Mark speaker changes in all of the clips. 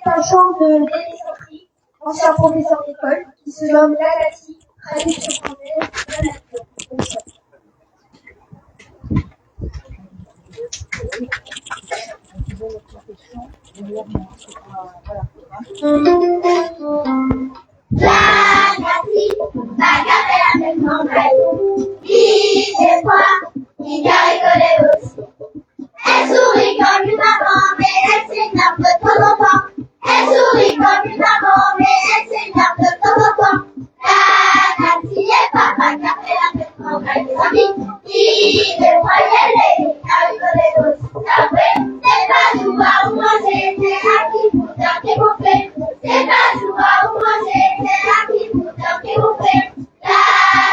Speaker 1: sachant de Denis Santry, ancien professeur d'école, qui se nomme Lalati, traduction française, la nature.
Speaker 2: La nature, la garder avec mon maillot. Il est froid, il a rigolé aussi. Elle sourit comme une maman, mais elle s'énerve de temps en temps. Elle sourit comme une maman, mais elle s'énerve de temps en temps. La nature est papa qui a fait la fête en avec des amis. Il est froid, il a rigolé aussi. Après, c'est pas souvent où manger, c'est à qui vous dire qu'il vous fait. C'est pas souvent où manger, c'est à qui vous dire qu'il vous fait. La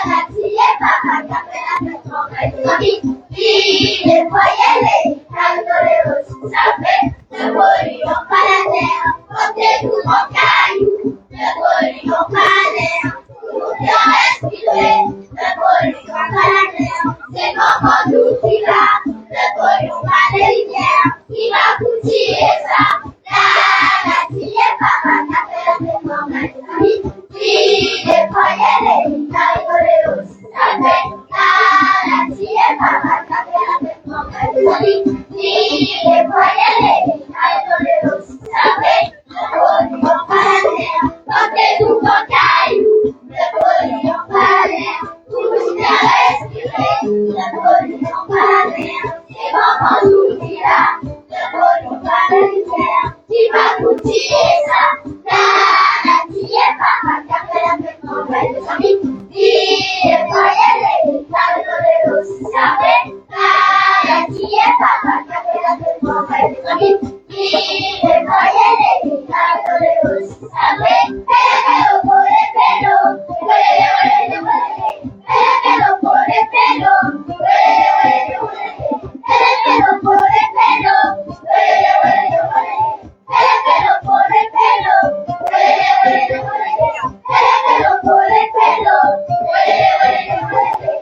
Speaker 2: nature est papa qui a fait la fête en avec des amis. Il est froid, il a rigolé aussi. Après, ne polluons pas la terre, portez-vous en cailloux. Ne polluons pas l'air, nous bien respirer. Ne polluons pas la terre, c'est comment nous qui va. Ne polluons pas les rivières, qui va poutiller ça. La nature est papa qui a fait la fête en avec des amis. Il est froid, il a rigolé aussi. Après, la nature est papa qui a fait la fête en avec des amis. Il est froid, il a rigolé aussi. Après, ne polluons pas la terre, portez-vous en cailloux. Ne polluons pas l'air, nous bien respirer. Ne polluons pas la terre, c'est comment nous qui va. Ne polluons pas la rivière, qui va poutiller ça. La nature est papa qui a fait la fête en avec des amis. Il est froid, il a rigolé aussi. Après, la nature est papa qui a fait la fête en avec des amis. Il est froid, il a rigolé aussi. Après, pelo por el pelo, huele, huele, huele. Pelo por el pelo, huele, huele, huele. Pelo por el pelo, huele, huele, huele. Pelo por el pelo, huele, huele, huele. Pelo por el pelo, huele, huele, huele.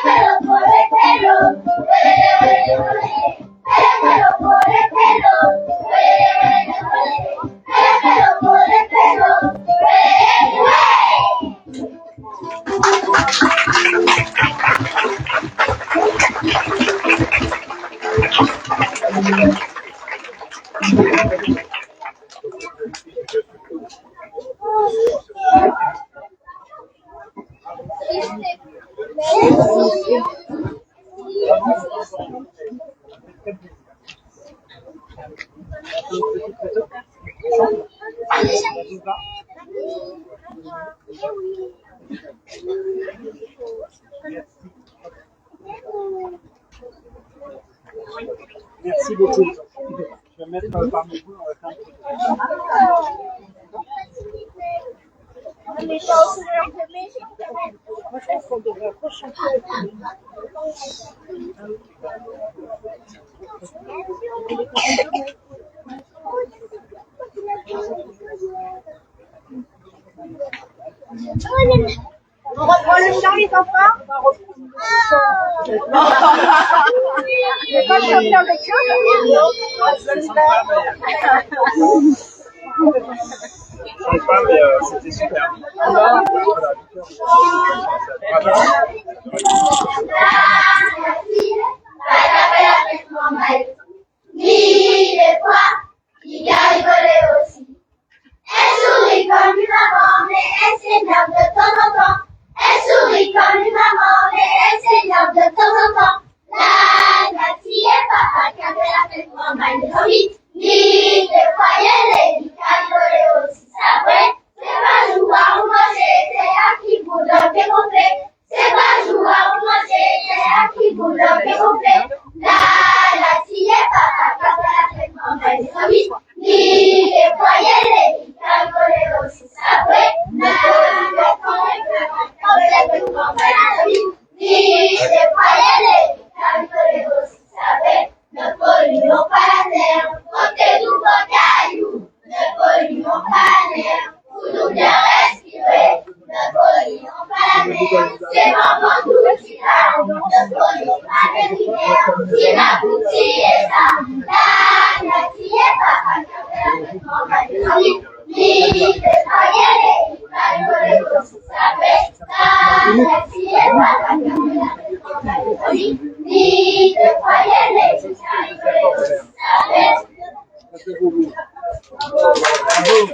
Speaker 2: Pelo por el pelo, huele, huele, huele. Pelo por el pelo, huele, huele, huele. Pelo por el pelo, huele, huele.
Speaker 3: Merci beaucoup. Je vais mettre parmi vous, on va faire un petit Moi, je pense qu'on devrait rechanter.
Speaker 1: On reprend le chant, les enfants? C'est pas chanter avec
Speaker 3: Je sais pas, mais c'était super.
Speaker 2: Il est froid, il a rigolé aussi. Elle sourit comme une maman, mais elle s'énerve de temps en temps. Elle sourit comme une maman, mais elle s'énerve de temps en temps. La nature est papa qui a fait la fête en avec des amis. Il est froid, il a rigolé aussi. Après, c'est pas jouer ou manger, c'est à qui vous donne des complets. C'est pas jouer ou manger, c'est à qui vous donne des complets. La nature est papa qui a fait la fête en avec des amis. Il est froid, il a rigolé aussi. Après, la nature est papa qui a fait la fête en avec des amis. Il est froid, il a rigolé aussi. Après, ne polluons pas la terre.
Speaker 4: pour vous. Bravo.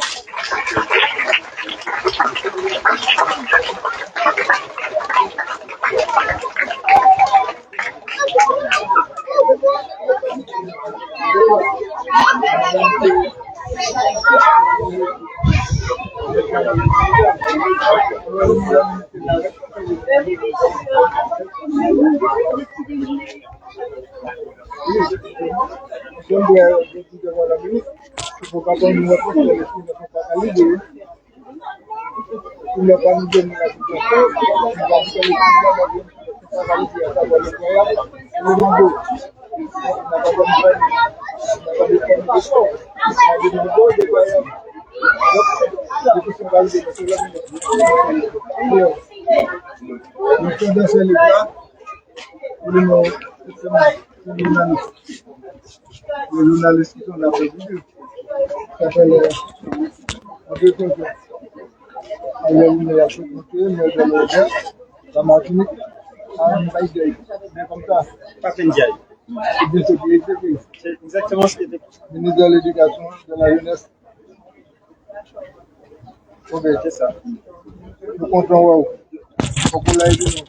Speaker 4: J'aime bien le dit devant la ministre, il ne faut pas qu'on nous reproche que les filles ne sont pas validées. Il ne va pas nous donner la situation, il va nous donner le filles ne sont pas validées, à savoir le voyage et le manteau. On n'a pas besoin de faire, on n'a pas besoin de sport, on a des manteaux et des voyages. Donc, les filles sont validées, mais c'est la ministre. Nous sommes dans ce livre-là, pour le nom, les journalistes qui sont là pour vous, ça s'appelle deux choses. Alors, il y a tout côté, mais de l'Orient, la Martinique, à Mbaïdei. Mais comme ça,
Speaker 3: Pas Ndiaye.
Speaker 4: c'est
Speaker 3: exactement ce qui était.
Speaker 4: Ministre de l'Éducation, de la Jeunesse. Ok,
Speaker 3: C'est ça.
Speaker 4: nous comptons, wow. Faut qu'on l'aille de nous.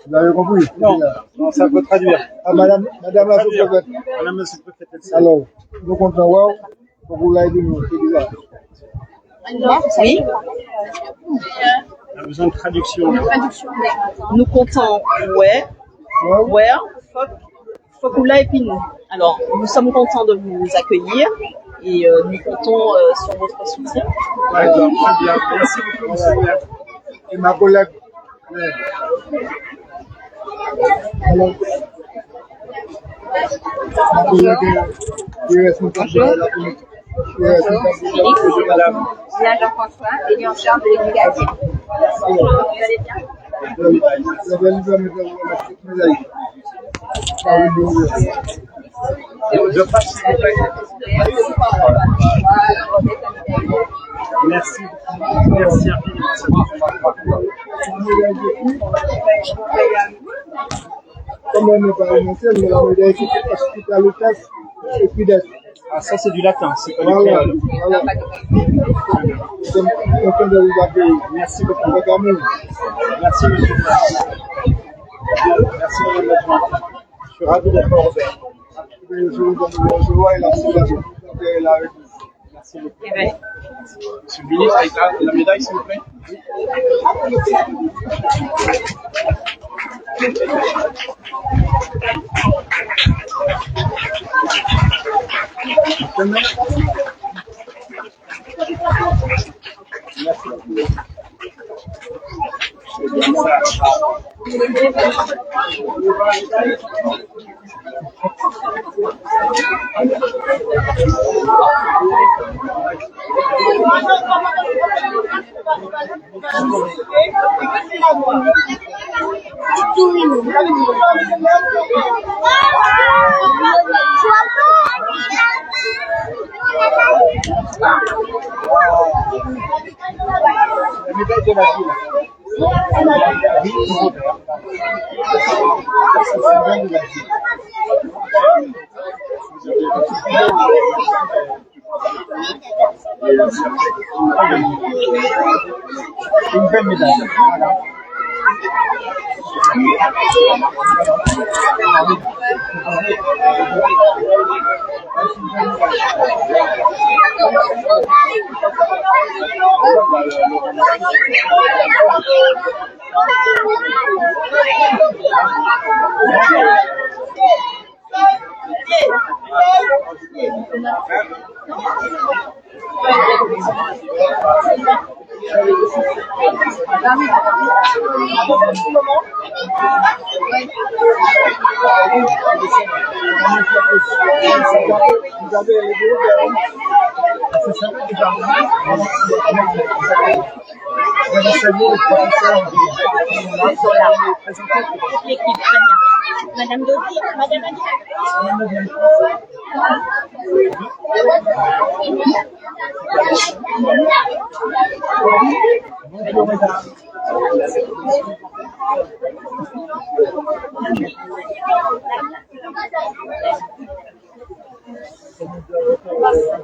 Speaker 4: Vous avez compris?
Speaker 3: Non, non, ça peut traduire.
Speaker 4: Ah, madame la sous-préfète.
Speaker 3: Madame la sous-préfète, elle sait.
Speaker 4: Alors, nous comptons, wow. Faut qu'on l'aille de nous. C'est bizarre.
Speaker 5: Oui,
Speaker 3: On a besoin de traduction.
Speaker 5: nous comptons where,
Speaker 4: Wow.
Speaker 5: where, Fokula et Pinou. Alors, nous sommes contents de vous accueillir et nous comptons sur votre soutien.
Speaker 3: D'accord, très bien. Merci beaucoup, monsieur le maire.
Speaker 4: Et ma collègue. Alors, ma collègue qui est responsable de la politique. Qui est responsable de la
Speaker 3: Bonjour, madame.
Speaker 6: Là, Jean-François, il est en charge de l'éducation. Vous allez bien?
Speaker 4: la belle médaille.
Speaker 3: Je passe, s'il vous plaît. Merci. Merci infiniment.
Speaker 4: Comme on n'est pas annoncé, mais la médaille qui est hospitalité et fidèle.
Speaker 3: Ah, ça, c'est du latin. C'est pas du
Speaker 4: Voilà,
Speaker 3: créole.
Speaker 4: voilà. Nous sommes contents de vous accueillir.
Speaker 3: Merci beaucoup.
Speaker 4: Avec amour.
Speaker 3: Merci, monsieur le maire. Merci, madame la jointe. Je suis ravi d'être au Robert.
Speaker 4: Je vous donne le joie et la soulagement. Et la réponse.
Speaker 3: Merci beaucoup. Monsieur le ministre, avec la médaille, s'il vous plaît. Merci beaucoup. C'est bien ça. La médaille de la ville. Oui, tout le monde. Ça, c'est la médaille de la ville. Une belle médaille. Voilà. Vous avez les deux c'est ça que vous avez salué les professeurs
Speaker 6: L'équipe, très bien. Madame Dodi, Madame Adi.
Speaker 4: Bonjour,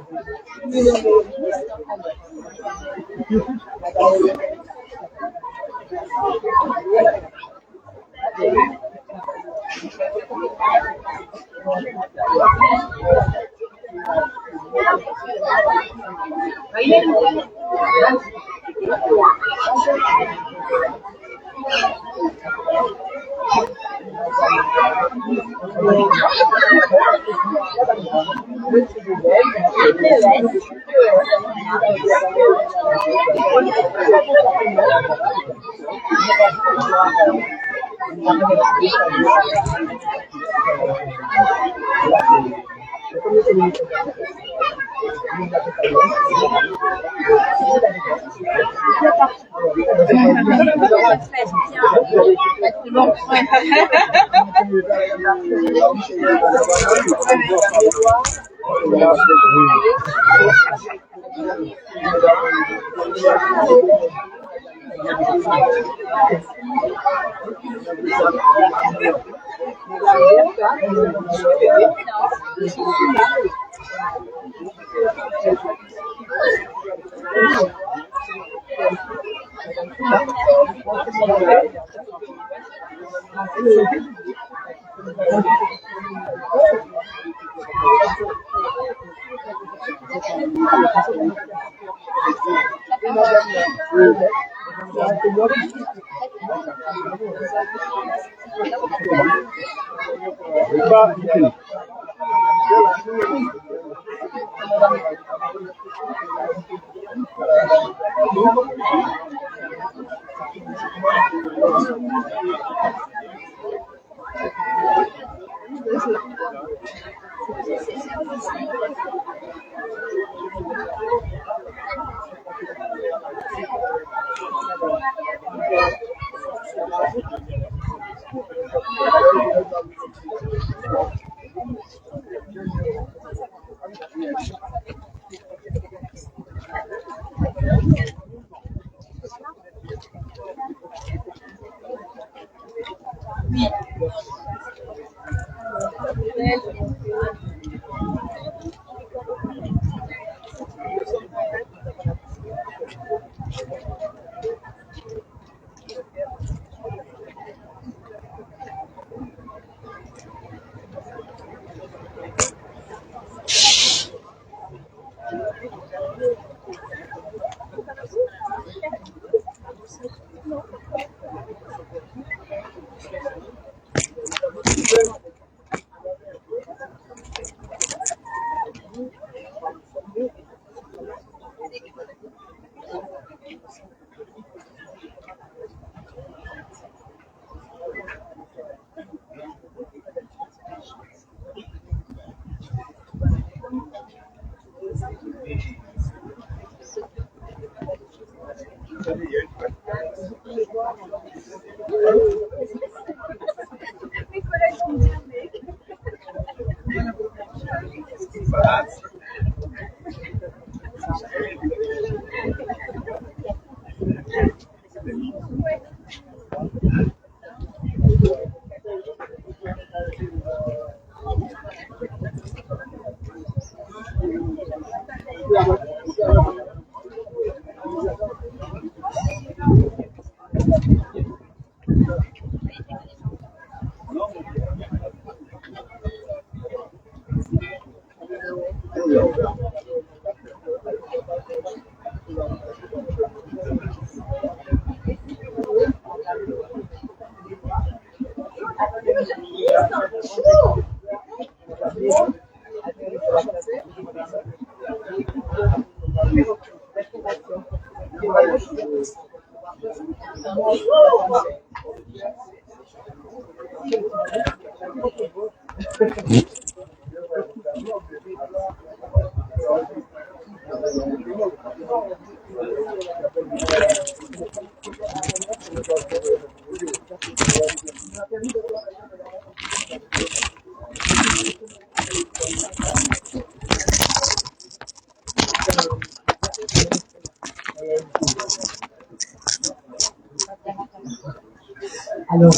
Speaker 7: Alors,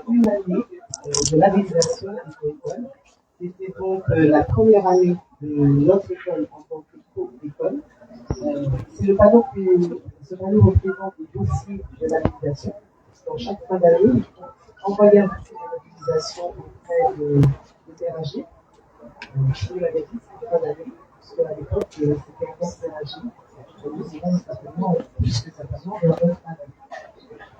Speaker 7: une année de labellisation agricole C'était donc la première année de notre école en tant que co-école. Ce panneau représente les dossiers de labellisation. Dans chaque fin d'année, il faut envoyer un dossier de labellisation auprès de TRAG. Chez le magazine, c'est fin d'année, parce qu'à l'époque, c'était encore TRAG. Nous irons certainement plus que certainement vers notre fin d'année.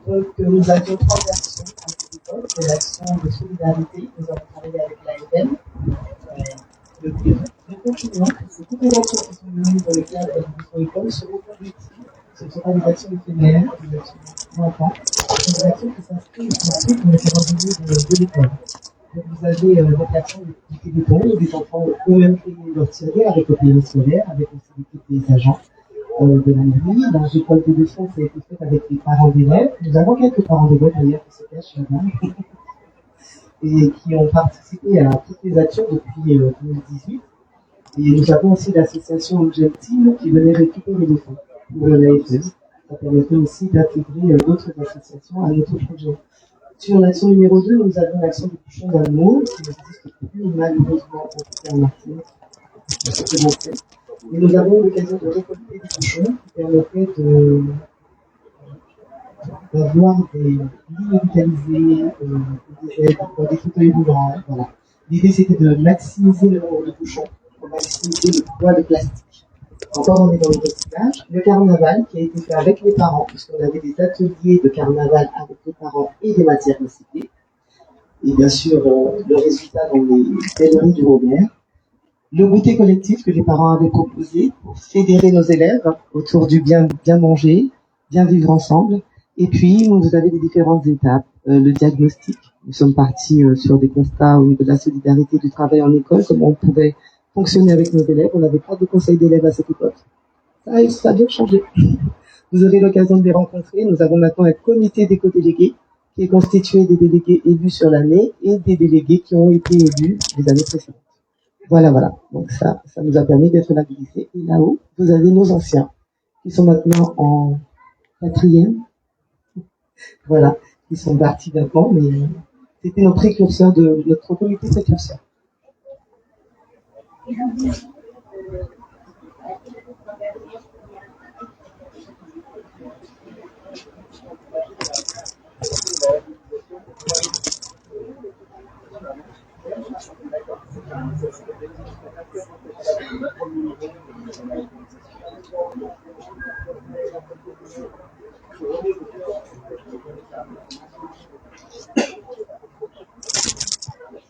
Speaker 7: Donc, nous avions 3 actions à cette école. C'est l'action de solidarité. Nous avons travaillé avec l'AFM. Nous continuons. C'est toutes les actions qui sont venues dans le cadre de notre école seront reconduites. Ce ne sont pas des actions éphémères, des actions longtemps. Ce sont des actions qui s'inscrivent dans les calendriers de l'école. Donc, vous avez donc l'action du Téléthon, où les enfants ont eux-mêmes créé leur tirelire avec le pays scolaire, avec aussi l'équipe des agents de la mairie. Dans l'école de leçons, ça a été fait avec les parents d'élèves. Nous avons quelques parents d'élèves d'ailleurs qui se cachent là-bas et qui ont participé à toutes les actions depuis 2018. Et nous avons aussi l'association Angel Team qui venait récupérer les leçons pour l'AFM. Ça permettait aussi d'intégrer d'autres associations à notre projet. Sur l'action numéro 2, nous avons l'action du bouchon d'amour qui n'existe plus malheureusement en Martinique. Et nous avons eu l'occasion de récolter des bouchons qui permettaient d'avoir des lignes médicalisées, des aides, des fauteuils roulants. Voilà. L'idée, c'était de maximiser le nombre de bouchons pour maximiser le poids de plastique. Encore, on est dans le recyclage. Le carnaval qui a été fait avec les parents, puisqu'on avait des ateliers de carnaval avec les parents et des matières recyclées. Et bien sûr, le résultat dans les galeries du Robert. Le goûter collectif que les parents avaient proposé pour fédérer nos élèves autour du bien manger, bien vivre ensemble. Et puis, vous avez les différentes étapes. Le diagnostic. Nous sommes partis sur des constats au niveau de la solidarité du travail en école, comment on pouvait fonctionner avec nos élèves. On n'avait pas de conseil d'élèves à cette époque. Ça a bien changé. Vous aurez l'occasion de les rencontrer. Nous avons maintenant un comité d'éco-délégués qui est constitué des délégués élus sur l'année et des délégués qui ont été élus les années précédentes. Voilà. Donc ça nous a permis d'être labellisés. Et là-haut, vous avez nos anciens qui sont maintenant en 4e. Voilà, ils sont partis d'avant, mais c'était notre précurseur notre comité précurseur.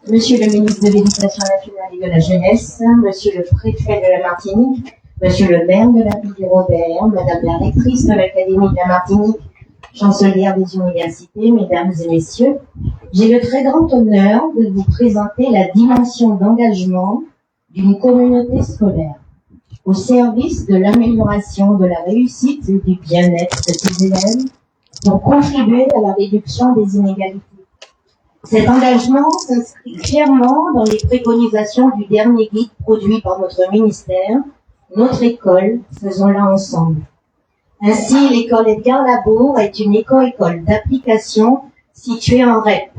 Speaker 8: Monsieur le ministre de l'Éducation nationale et de la jeunesse, monsieur le préfet de la Martinique, monsieur le maire de la ville du Robert, madame la rectrice de l'Académie de la Martinique, chancelière des universités, mesdames et messieurs, j'ai le très grand honneur de vous présenter la dimension d'engagement d'une communauté scolaire au service de l'amélioration de la réussite et du bien-être de ses élèves pour contribuer à la réduction des inégalités. Cet engagement s'inscrit clairement dans les préconisations du dernier guide produit par notre ministère, Notre école, faisons-la ensemble. Ainsi, l'école Edgar Labour est une école d'application située en REP,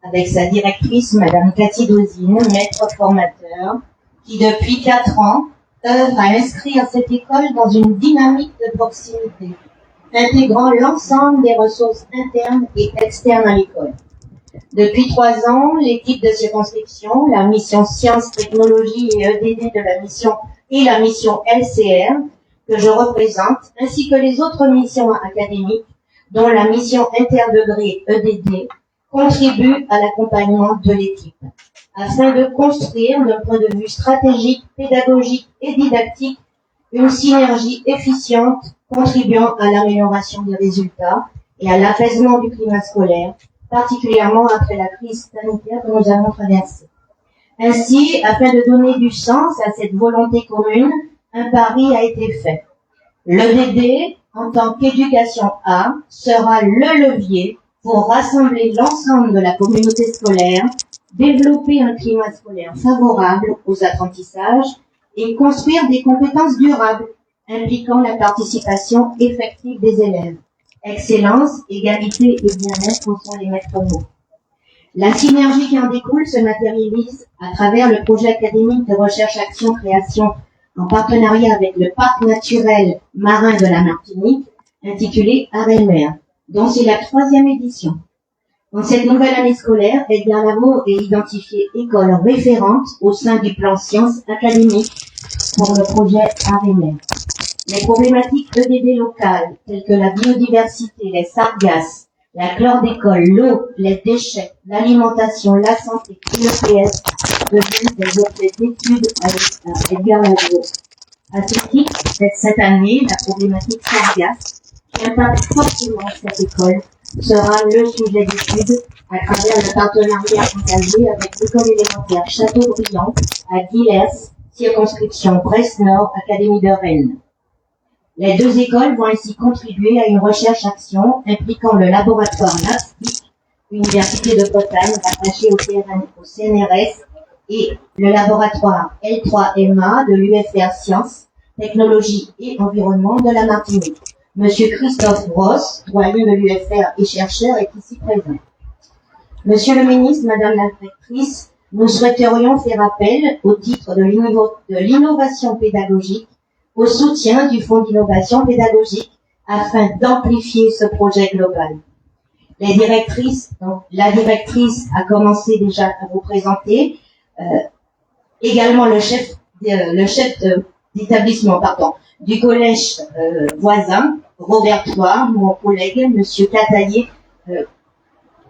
Speaker 8: avec sa directrice, Madame Cathy Dozine, maître formateur, qui depuis 4 ans œuvre à inscrire cette école dans une dynamique de proximité, intégrant l'ensemble des ressources internes et externes à l'école. Depuis 3 ans, l'équipe de circonscription, la mission Sciences, Technologies et EDD de la mission et la mission LCR, que je représente, ainsi que les autres missions académiques, dont la mission interdegré EDD, contribuent à l'accompagnement de l'équipe, afin de construire, d'un point de vue stratégique, pédagogique et didactique, une synergie efficiente contribuant à l'amélioration des résultats et à l'apaisement du climat scolaire, particulièrement après la crise sanitaire que nous avons traversée. Ainsi, afin de donner du sens à cette volonté commune, un pari a été fait. L'EDD, en tant qu'éducation A, sera le levier pour rassembler l'ensemble de la communauté scolaire, développer un climat scolaire favorable aux apprentissages et construire des compétences durables impliquant la participation effective des élèves. Excellence, égalité et bien-être sont les maîtres mots. La synergie qui en découle se matérialise à travers le projet académique de recherche, action, création en partenariat avec le parc naturel marin de la Martinique, intitulé Arts-et-Mer, dont c'est la 3e édition. En cette nouvelle année scolaire, Edgar Lamo est identifié école référente au sein du plan sciences académiques pour le projet Arts-et-Mer. Les problématiques EDD locales, telles que la biodiversité, les sargasses, la chlordécole, l'eau, les déchets, l'alimentation, la santé et le PS deviennent des objets d'études à Edgar Lamo. À ce titre, cette année, la problématique sargasse, qui impacte fortement cette école, sera le sujet d'étude à travers le partenariat engagé avec l'école élémentaire Châteaubriand à Guillers, circonscription Brest-Nord, Académie de Rennes. Les 2 écoles vont ainsi contribuer à une recherche-action impliquant le laboratoire NAPSIC, Université de Bretagne, rattaché au CNRS, et le laboratoire L3MA de l'UFR Sciences, Technologie et Environnement de la Martinique. Monsieur Christophe Ross, doyen de l'UFR et chercheur, est ici présent. Monsieur le ministre, Madame la directrice, nous souhaiterions faire appel au titre de l'innovation pédagogique au soutien du Fonds d'innovation pédagogique afin d'amplifier ce projet global. La directrice a commencé déjà à vous présenter, également le chef d'établissement, du collège voisin, Robert Toire, mon collègue, monsieur Cataillé,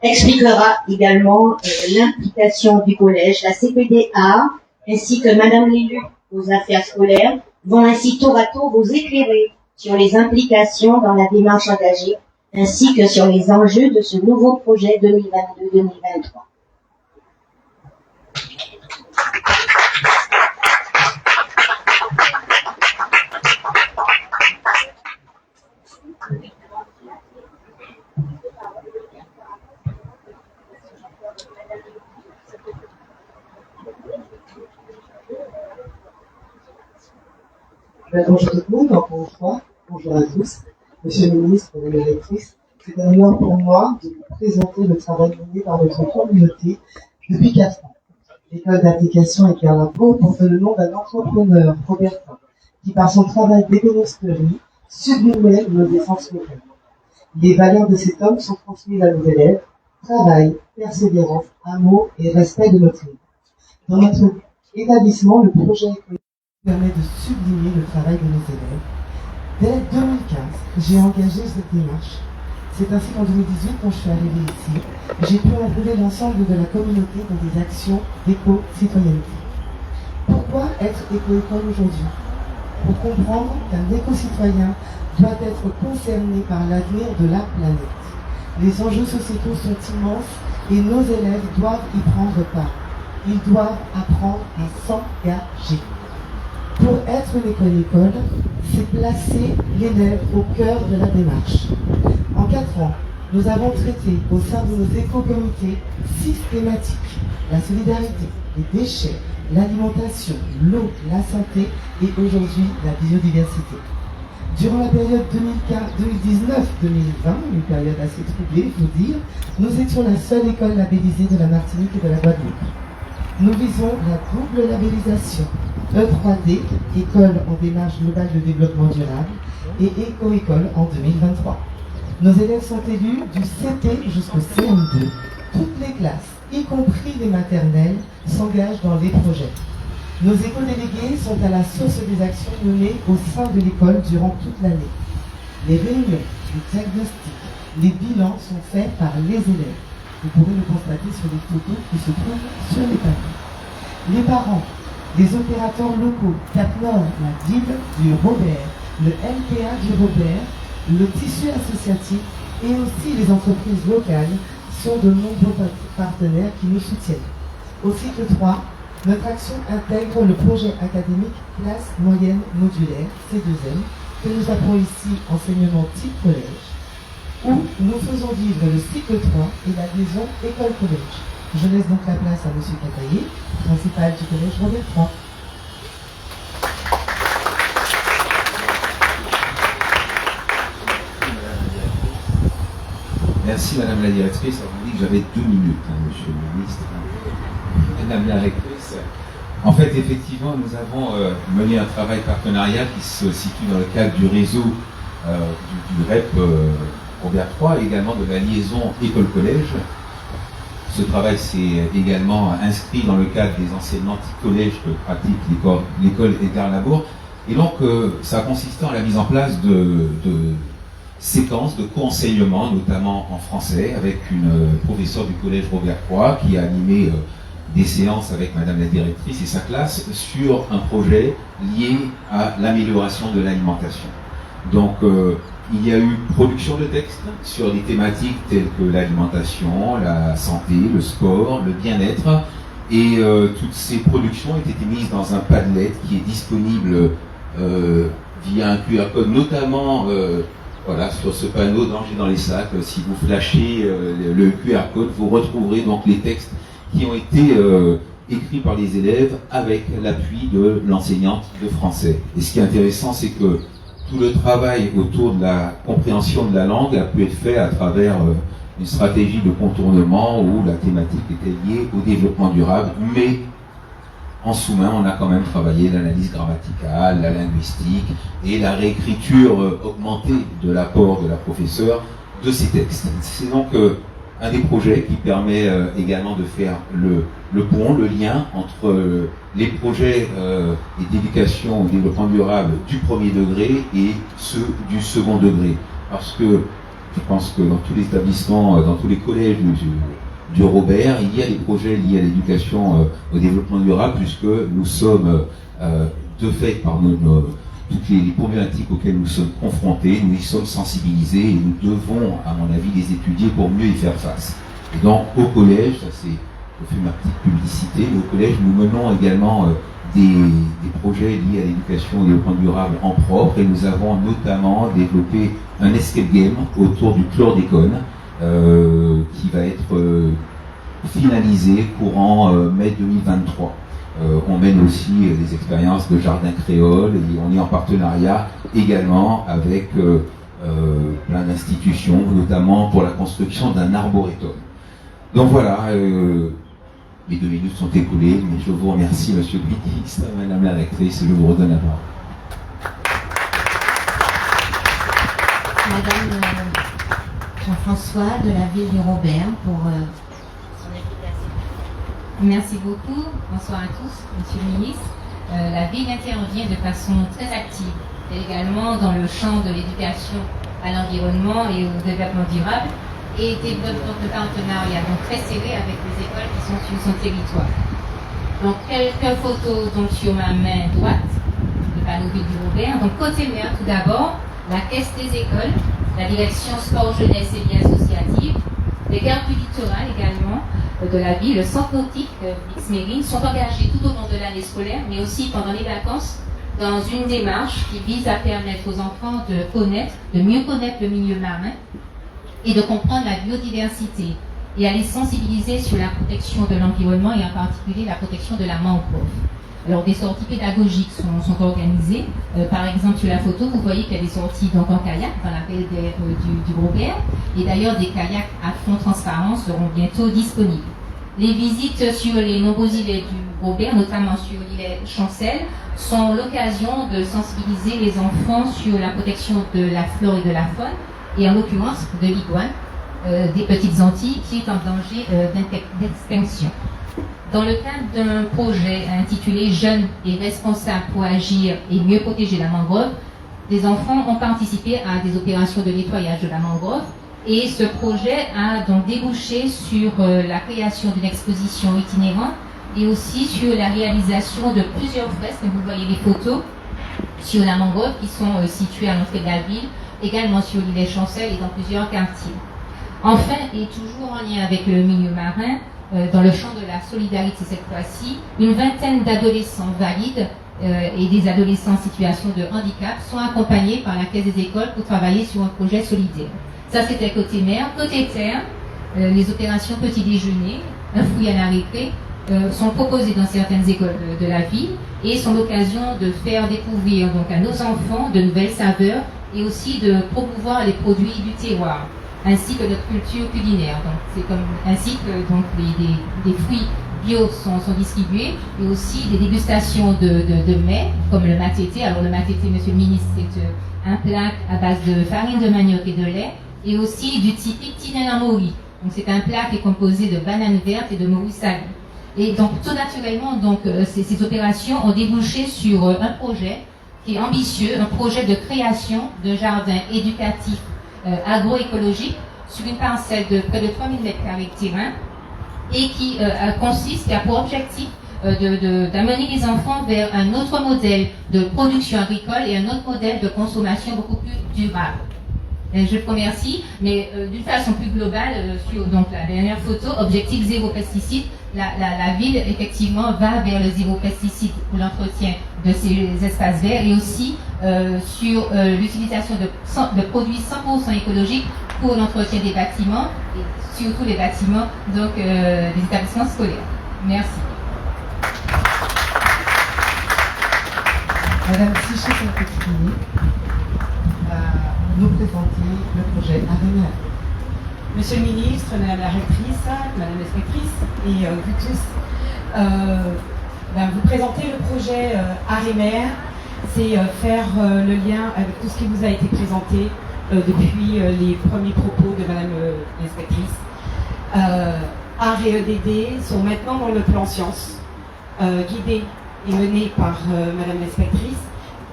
Speaker 8: expliquera également l'implication du collège, la CPDA, ainsi que madame l'élu aux affaires scolaires, vont ainsi tour à tour vous éclairer sur les implications dans la démarche engagée, ainsi que sur les enjeux de ce nouveau projet 2022-2023.
Speaker 7: Bonjour tout le monde, encore une fois, bonjour à tous. Monsieur le ministre, madame la directrice, c'est un honneur pour moi de vous présenter le travail mené par notre communauté depuis 4 ans. L'école d'application Edgar Lamo porte le nom d'un entrepreneur, Robertin, qui par son travail d'ébénisterie sublimait nos essences locales. Les valeurs de cet homme sont transmises à nos élèves: travail, persévérance, amour et respect de notre île. Dans notre établissement, le projet permet de sublimer le travail de nos élèves. Dès 2015, j'ai engagé cette démarche. C'est ainsi qu'en 2018, quand je suis arrivée ici, j'ai pu enrouler l'ensemble de la communauté dans des actions d'éco-citoyenneté. Pourquoi être éco-école aujourd'hui? Pour comprendre qu'un éco-citoyen doit être concerné par l'avenir de la planète. Les enjeux sociétaux sont immenses et nos élèves doivent y prendre part. Ils doivent apprendre à s'engager. Pour être une école-école, c'est placer l'élève au cœur de la démarche. En 4 ans, nous avons traité au sein de nos éco-comités 6 thématiques: la solidarité, les déchets, l'alimentation, l'eau, la santé et aujourd'hui la biodiversité. Durant la période 2019-2020, une période assez troublée, il faut dire, nous étions la seule école labellisée de la Martinique et de la Guadeloupe. Nous visons la double labellisation E3D, école en démarche globale de développement durable, et éco-école en 2023. Nos élèves sont élus du CP jusqu'au CM2. Toutes les classes, y compris les maternelles, s'engagent dans les projets. Nos éco-délégués sont à la source des actions menées au sein de l'école durant toute l'année. Les réunions, les diagnostics, les bilans sont faits par les élèves. Vous pourrez le constater sur les photos qui se trouvent sur les panneaux. Les parents, les opérateurs locaux, Cap-Nord, la ville du Robert, le LPA du Robert, le tissu associatif et aussi les entreprises locales sont de nombreux partenaires qui nous soutiennent. Au cycle 3, notre action intègre le projet académique classe moyenne modulaire, C2M, que nous appelons ici enseignement type collège, où nous faisons vivre le cycle 3 et la liaison école-collège. Je laisse donc la place à M. Cataillé, principal du collège Robert III.
Speaker 9: Merci Madame la Directrice. Alors, on dit que j'avais 2 minutes, Monsieur le Ministre. Madame la Directrice. En fait, effectivement, nous avons mené un travail partenarial qui se situe dans le cadre du réseau du REP Robert III et également de la liaison école-collège. Ce travail s'est également inscrit dans le cadre des enseignements collèges que pratique l'école Edgar Labour. Et donc, ça a consisté en la mise en place de séquences de co-enseignement, notamment en français, avec une professeure du collège Robert III qui a animé des séances avec Madame la Directrice et sa classe sur un projet lié à l'amélioration de l'alimentation. Donc, il y a eu production de textes sur des thématiques telles que l'alimentation, la santé, le sport, le bien-être, et toutes ces productions ont été mises dans un Padlet qui est disponible via un QR code, notamment voilà, sur ce panneau Danger dans les sacs. Si vous flashez le QR code, vous retrouverez donc les textes qui ont été écrits par les élèves avec l'appui de l'enseignante de français. Et ce qui est intéressant, c'est que tout le travail autour de la compréhension de la langue a pu être fait à travers une stratégie de contournement où la thématique était liée au développement durable, mais en sous-main, on a quand même travaillé l'analyse grammaticale, la linguistique et la réécriture augmentée de l'apport de la professeure de ces textes. C'est donc un des projets qui permet également de faire le pont, le lien entre les projets d'éducation au développement durable du premier degré et ceux du second degré. Parce que je pense que dans tous les établissements, dans tous les collèges du Robert, il y a des projets liés à l'éducation au développement durable, puisque nous sommes de fait par toutes les problématiques auxquelles nous sommes confrontés, nous y sommes sensibilisés et nous devons, à mon avis, les étudier pour mieux y faire face. Et donc au collège, ça c'est, je fais ma petite publicité, mais au collège nous menons également des projets liés à l'éducation au développement durable en propre, et nous avons notamment développé un escape game autour du chlordécone qui va être finalisé courant mai 2023. On mène aussi des expériences de jardin créole et on est en partenariat également avec plein d'institutions, notamment pour la construction d'un arboretum. Donc voilà, mes 2 minutes sont écoulées, mais je vous remercie, Monsieur le Ministre, Madame la Rectrice, je vous redonne la parole.
Speaker 8: Madame Jean-François de la ville du Robert pour son invitation.
Speaker 10: Merci beaucoup. Bonsoir à tous, Monsieur le Ministre. La ville intervient de façon très active, également dans le champ de l'éducation à l'environnement et au développement durable, et développe donc le partenariat donc très serré avec les écoles qui sont sur son territoire. Donc quelques photos donc sur ma main droite, le panneau ville du Robert. Donc côté maire, tout d'abord, la caisse des écoles, la direction sport, jeunesse et vie associative, les gardes du littoral également de la ville, le centre nautique X-Mérine sont engagés tout au long de l'année scolaire, mais aussi pendant les vacances, dans une démarche qui vise à permettre aux enfants de mieux connaître le milieu marin et de comprendre la biodiversité et à les sensibiliser sur la protection de l'environnement et en particulier la protection de la mangrove. Alors des sorties pédagogiques sont organisées. Par exemple, sur la photo, vous voyez qu'il y a des sorties donc en kayak dans la baie du Robert. Et d'ailleurs, des kayaks à fond transparent seront bientôt disponibles. Les visites sur les nombreux îlets du Robert, notamment sur l'îlet Chancel, sont l'occasion de sensibiliser les enfants sur la protection de la flore et de la faune, et en l'occurrence de l'iguane, des petites Antilles, qui est en danger d'extinction. Dans le cadre d'un projet intitulé « Jeunes et responsables pour agir et mieux protéger la mangrove », des enfants ont participé à des opérations de nettoyage de la mangrove, et ce projet a donc débouché sur la création d'une exposition itinérante et aussi sur la réalisation de plusieurs fresques. Vous voyez les photos sur la mangrove qui sont situées à l'entrée de la ville, également sur l'îlet Chancel et dans plusieurs quartiers. Enfin, et toujours en lien avec le milieu marin, dans le champ de la solidarité cette fois-ci, une vingtaine d'adolescents valides et des adolescents en situation de handicap sont accompagnés par la Caisse des écoles pour travailler sur un projet solidaire. Ça, c'était côté mer. Côté terre, les opérations petit déjeuner, un fouille à la récré, sont proposées dans certaines écoles de la ville et sont l'occasion de faire découvrir donc à nos enfants de nouvelles saveurs et aussi de promouvoir les produits du terroir. ainsi que notre culture culinaire. Donc c'est comme ainsi que donc des fruits bio sont distribués, et aussi des dégustations de mets comme le matété. Alors le matété, monsieur le ministre, c'est un plat à base de farine de manioc et de lait, et aussi du typique tinenamori. Donc c'est un plat qui est composé de bananes vertes et de morue salée. Et donc tout naturellement, donc ces opérations ont débouché sur un projet qui est ambitieux, un projet de création d'un jardin éducatif agroécologique sur une parcelle de près de 3000 m² de terrain, et qui a pour objectif d'amener les enfants vers un autre modèle de production agricole et un autre modèle de consommation beaucoup plus durable. Et je vous remercie, mais d'une façon plus globale, sur donc, la dernière photo, objectif zéro pesticide, la ville effectivement va vers le zéro pesticide pour l'entretien de ces espaces verts, et aussi sur l'utilisation de produits 100% écologiques pour l'entretien des bâtiments, et surtout les bâtiments donc, des établissements scolaires. Merci.
Speaker 7: Madame Siché Saint-Pétrini va nous présenter le projet Arémer.
Speaker 11: Monsieur le ministre, Madame la rectrice, Madame l'inspectrice, et vous tous, vous présentez le projet Arémer. C'est faire le lien avec tout ce qui vous a été présenté depuis les premiers propos de Madame l'inspectrice. ART et EDD sont maintenant dans le plan science, guidé et mené par Madame l'inspectrice.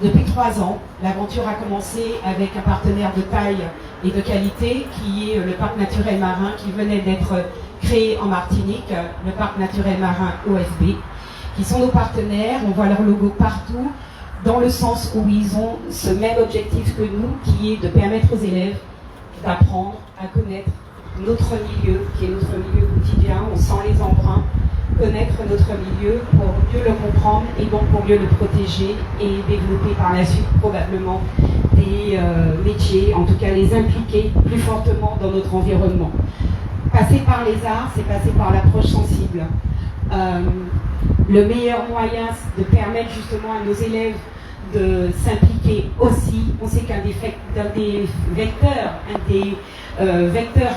Speaker 11: Depuis 3 ans, l'aventure a commencé avec un partenaire de taille et de qualité qui est le parc naturel marin qui venait d'être créé en Martinique, le parc naturel marin OSB, qui sont nos partenaires. On voit leur logo partout, dans le sens où ils ont ce même objectif que nous, qui est de permettre aux élèves d'apprendre à connaître notre milieu, qui est notre milieu quotidien. On sent les emprunts, connaître notre milieu pour mieux le comprendre et donc pour mieux le protéger et développer par la suite probablement des métiers, en tout cas les impliquer plus fortement dans notre environnement. Passer par les arts, c'est passer par l'approche sensible. Le meilleur moyen de permettre justement à nos élèves de s'impliquer aussi, on sait qu'un des vecteurs, vecteur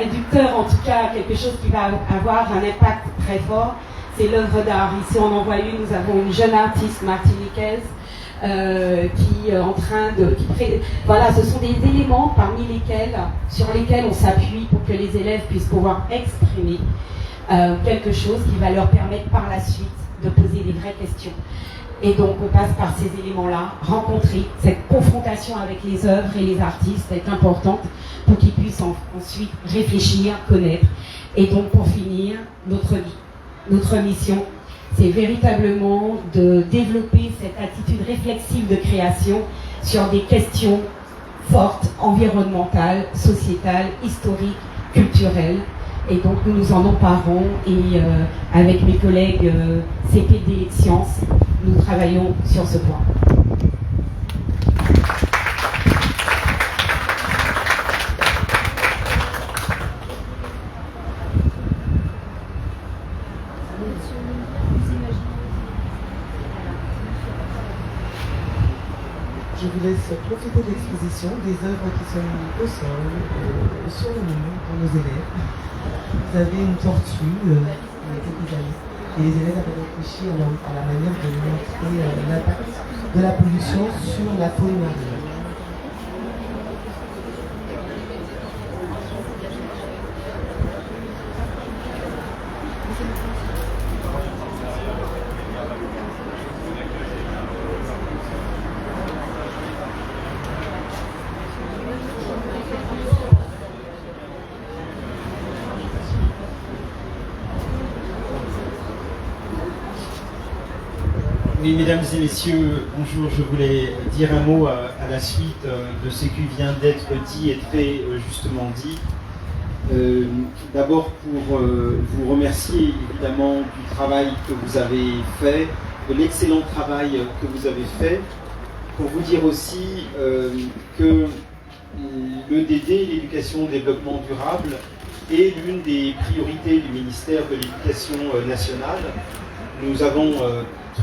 Speaker 11: inducteur, en tout cas quelque chose qui va avoir un impact très fort, c'est l'œuvre d'art. Ici on en voit une, nous avons une jeune artiste martiniquaise qui est en train de... voilà, ce sont des éléments sur lesquels on s'appuie pour que les élèves puissent pouvoir exprimer quelque chose qui va leur permettre par la suite de poser des vraies questions. Et donc on passe par ces éléments-là, rencontrer, cette confrontation avec les œuvres et les artistes est importante pour qu'ils puissent ensuite réfléchir, connaître. Et donc pour finir, notre mission, c'est véritablement de développer cette attitude réflexive de création sur des questions fortes, environnementales, sociétales, historiques, culturelles. Et donc nous nous en emparons et avec mes collègues CPD Sciences, nous travaillons sur ce point.
Speaker 7: Je vous laisse profiter de l'exposition, des œuvres qui sont mises au sol, sur le mur, pour nos élèves. Vous avez une tortue, il y a quelques années, et les élèves avaient réfléchi à la manière de montrer l'impact de la pollution sur la faune marine.
Speaker 12: Oui, mesdames et messieurs, bonjour. Je voulais dire un mot à la suite de ce qui vient d'être dit et très justement dit. D'abord pour vous remercier évidemment du travail que vous avez fait, de l'excellent travail que vous avez fait, pour vous dire aussi que l'EDD, l'éducation au développement durable, est l'une des priorités du ministère de l'Éducation nationale. Nous avons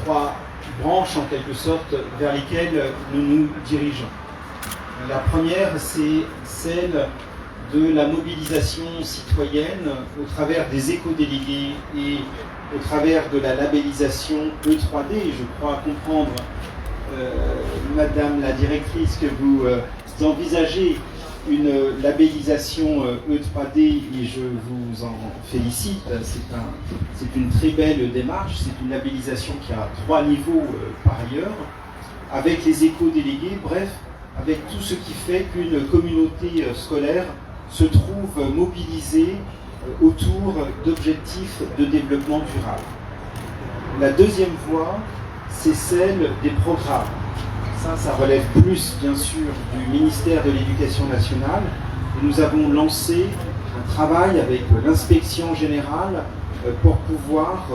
Speaker 12: 3 branches en quelque sorte vers lesquelles nous nous dirigeons. La première, c'est celle de la mobilisation citoyenne au travers des éco-délégués et au travers de la labellisation E3D. Je crois comprendre, Madame la directrice, que vous envisagez une labellisation E3D et je vous en félicite. C'est une très belle démarche. C'est une labellisation qui a 3 niveaux par ailleurs, avec les éco-délégués, bref, avec tout ce qui fait qu'une communauté scolaire se trouve mobilisée autour d'objectifs de développement durable. La deuxième voie, c'est celle des programmes. Ça relève plus, bien sûr, du ministère de l'Éducation nationale. Et nous avons lancé un travail avec l'inspection générale pour pouvoir,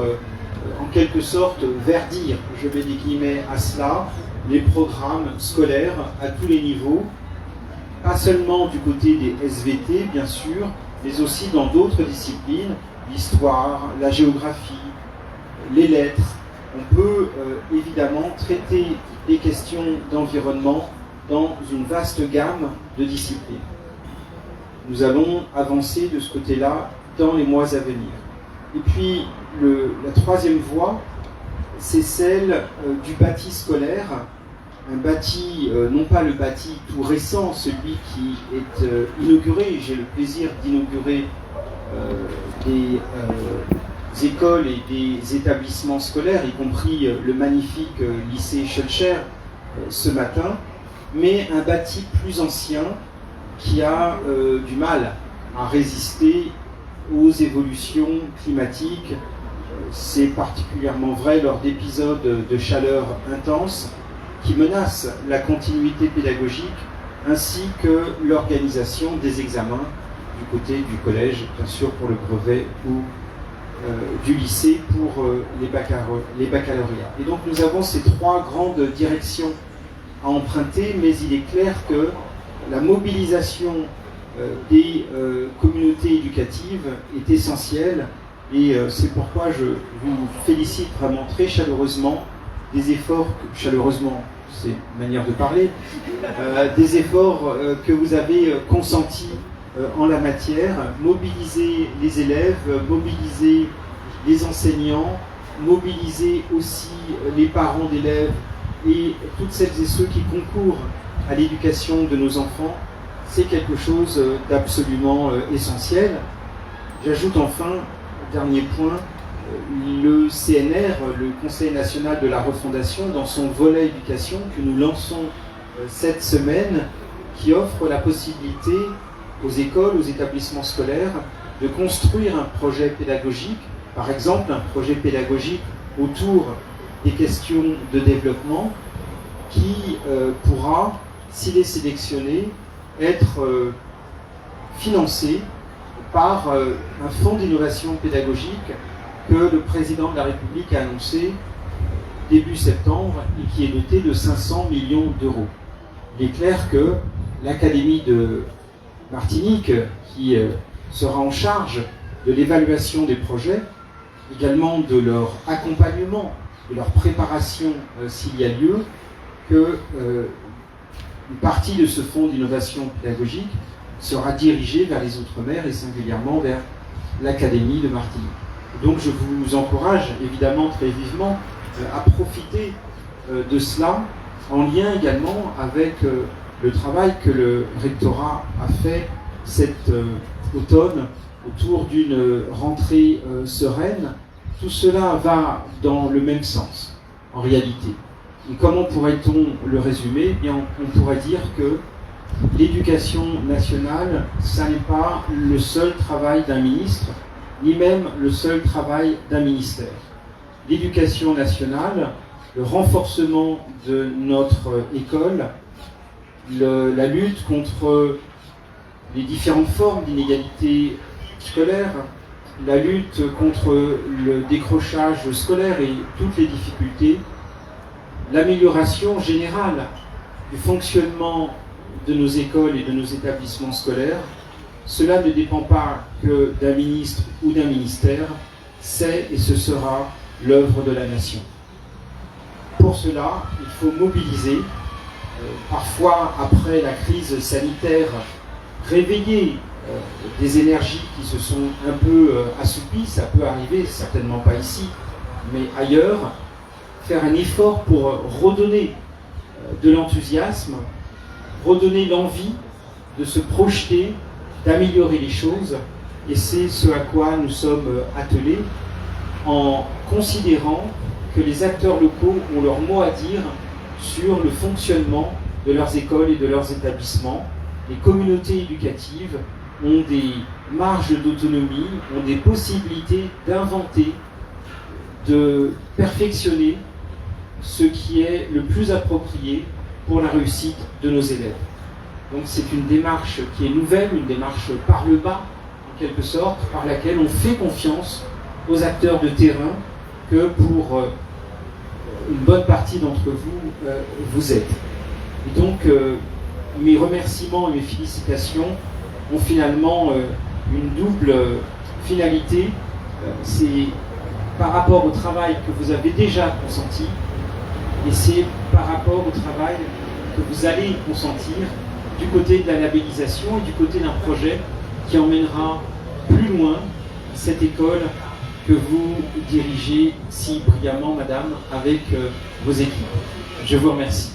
Speaker 12: en quelque sorte, verdir, je mets des guillemets à cela, les programmes scolaires à tous les niveaux, pas seulement du côté des SVT, bien sûr, mais aussi dans d'autres disciplines, l'histoire, la géographie, les lettres. On peut évidemment traiter des questions d'environnement dans une vaste gamme de disciplines. Nous allons avancer de ce côté-là dans les mois à venir. Et puis, la troisième voie, c'est celle du bâti scolaire. Un bâti, non pas le bâti tout récent, celui qui est inauguré. J'ai le plaisir d'inaugurer des écoles et des établissements scolaires, y compris le magnifique lycée Schulcher ce matin, mais un bâti plus ancien qui a du mal à résister aux évolutions climatiques. C'est particulièrement vrai lors d'épisodes de chaleur intense qui menacent la continuité pédagogique ainsi que l'organisation des examens du côté du collège, bien sûr pour le brevet, ou du lycée pour les baccalauréats. Et donc nous avons ces 3 grandes directions à emprunter, mais il est clair que la mobilisation des communautés éducatives est essentielle et c'est pourquoi je vous félicite vraiment très chaleureusement des efforts, chaleureusement c'est une manière de parler, des efforts que vous avez consentis en la matière, mobiliser les élèves, mobiliser les enseignants, mobiliser aussi les parents d'élèves et toutes celles et ceux qui concourent à l'éducation de nos enfants, c'est quelque chose d'absolument essentiel. J'ajoute enfin, dernier point, le CNR, le Conseil national de la refondation, dans son volet éducation que nous lançons cette semaine, qui offre la possibilité aux écoles, aux établissements scolaires, de construire un projet pédagogique, par exemple un projet pédagogique autour des questions de développement, qui pourra, s'il est sélectionné, être financé par un fonds d'innovation pédagogique que le président de la République a annoncé début septembre et qui est doté de 500 millions d'euros. Il est clair que l'Académie de Martinique, qui sera en charge de l'évaluation des projets, également de leur accompagnement, de leur préparation s'il y a lieu, que une partie de ce fonds d'innovation pédagogique sera dirigée vers les Outre-mer et singulièrement vers l'Académie de Martinique. Donc je vous encourage évidemment très vivement à profiter de cela, en lien également avec le travail que le rectorat a fait cet automne autour d'une rentrée sereine. Tout cela va dans le même sens, en réalité. Et comment pourrait-on le résumer ? Eh bien, on pourrait dire que l'éducation nationale, ça n'est pas le seul travail d'un ministre, ni même le seul travail d'un ministère. L'éducation nationale, le renforcement de notre école, la lutte contre les différentes formes d'inégalité scolaire, la lutte contre le décrochage scolaire et toutes les difficultés, l'amélioration générale du fonctionnement de nos écoles et de nos établissements scolaires, cela ne dépend pas que d'un ministre ou d'un ministère, c'est et ce sera l'œuvre de la nation. Pour cela, il faut mobiliser, parfois après la crise sanitaire, réveiller des énergies qui se sont un peu assouplies, ça peut arriver, certainement pas ici, mais ailleurs, faire un effort pour redonner de l'enthousiasme, redonner l'envie de se projeter, d'améliorer les choses, et c'est ce à quoi nous sommes attelés en considérant que les acteurs locaux ont leur mot à dire sur le fonctionnement de leurs écoles et de leurs établissements. Les communautés éducatives ont des marges d'autonomie, ont des possibilités d'inventer, de perfectionner ce qui est le plus approprié pour la réussite de nos élèves. Donc c'est une démarche qui est nouvelle, une démarche par le bas, en quelque sorte, par laquelle on fait confiance aux acteurs de terrain que pour une bonne partie d'entre vous, vous êtes. Et donc, mes remerciements et mes félicitations ont finalement une double finalité. C'est par rapport au travail que vous avez déjà consenti, et c'est par rapport au travail que vous allez consentir du côté de la labellisation et du côté d'un projet qui emmènera plus loin cette école que vous dirigez si brillamment, madame, avec vos équipes. Je vous remercie.